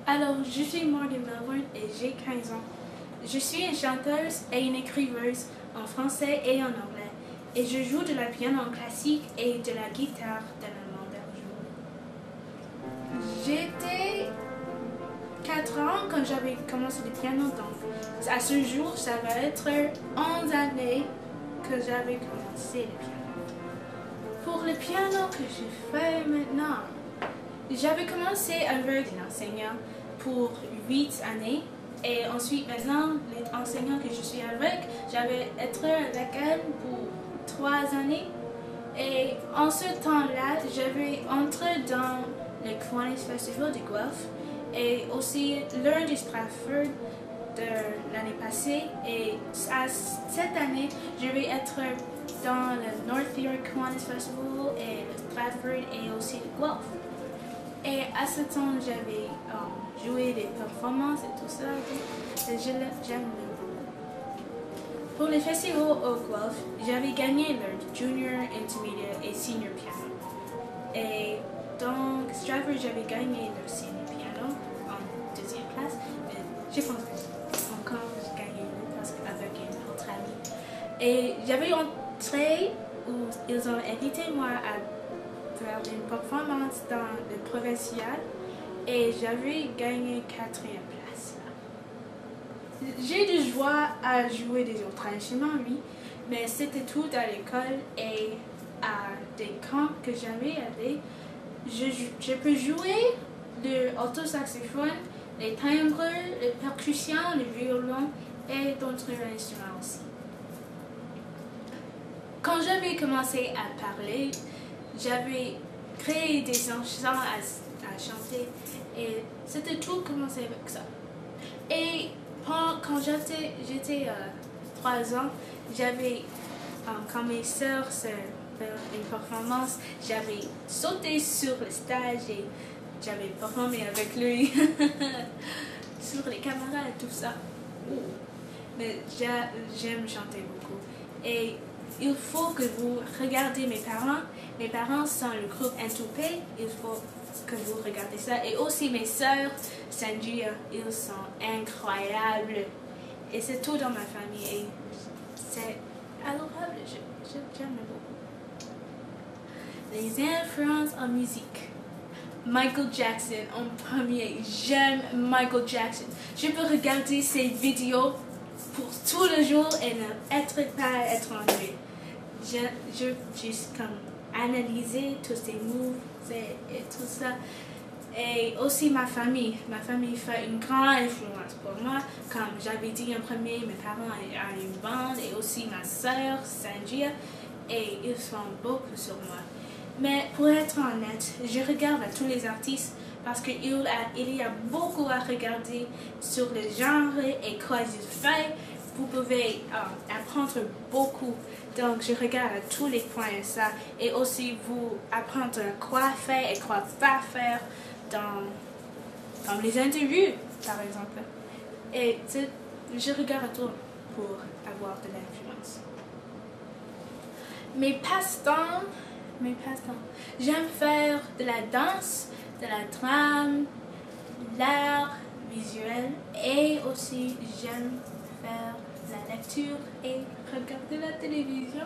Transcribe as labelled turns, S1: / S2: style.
S1: Alors, je suis Morgan Melbourne et j'ai 15 ans. Je suis une chanteuse et une écriveuse en français et en anglais. Et je joue de la piano en classique et de la guitare de la mandoline. J'étais 4 ans quand j'avais commencé le piano, donc à ce jour, ça va être 11 années que j'avais commencé le piano. Pour le piano que je fais maintenant, j'avais commencé avec un enseignant pour 8 années et ensuite maintenant, l'enseignant que je suis avec, j'avais été avec elle pour 3 années et en ce temps-là, j'avais entré dans le Kiwanis Festival de Guelph et aussi l'un de Stratford de l'année passée et à cette année, je vais être dans le North York Kiwanis Festival et le Stratford et aussi le Guelph. Et à ce temps, j'avais joué des performances et tout ça. Et j'aime beaucoup. Pour les festivals au Guelph, j'avais gagné le Junior, Intermediate et Senior Piano. Et donc, Stratford, j'avais gagné le Senior Piano en 2e place. Mais je pense que encore j'ai gagné le parce qu'avec une autre amie. Et j'avais entré où ils ont invité moi à faire une performance dans le provincial et j'avais gagné 4e place. J'ai de joie à jouer des autres instruments, oui, mais c'était tout à l'école et à des camps que j'avais allé. Je peux jouer le alto-saxophone, les timbres, les percussions, le violon et d'autres instruments aussi. Quand j'avais commencé à parler, j'avais créé des chansons à chanter et c'était tout commencé avec ça. Et quand j'étais 3 ans, j'avais, quand mes sœurs faisaient une performance, j'avais sauté sur le stage et j'avais performé avec lui sur les caméras et tout ça. Mais j'aime chanter beaucoup. Et il faut que vous regardez mes parents. Mes parents sont le groupe N2P. Il faut que vous regardez ça. Et aussi mes sœurs, Sanjia, ils sont incroyables. Et c'est tout dans ma famille. Et c'est adorable. J'aime beaucoup. Les influences en musique. Michael Jackson en premier. J'aime Michael Jackson. Je peux regarder ses vidéos pour tout le jour et ne pas être ennuyé. Je juste comme analyser tous ces moves et tout ça. Et aussi ma famille. Ma famille fait une grande influence pour moi. Comme j'avais dit en premier, mes parents ont une bande et aussi ma soeur, Sanjia, et ils font beaucoup sur moi. Mais pour être honnête, je regarde à tous les artistes parce qu'il y a beaucoup à regarder sur le genre et quoi ils font. Vous pouvez apprendre beaucoup. Donc, je regarde à tous les points ça. Et aussi, vous apprendre quoi faire et quoi pas faire dans les interviews, par exemple. Et je regarde à tout pour avoir de l'influence. Mes passe-temps. J'aime faire de la danse, de la drame, l'art visuel et aussi j'aime faire la lecture et regarder la télévision.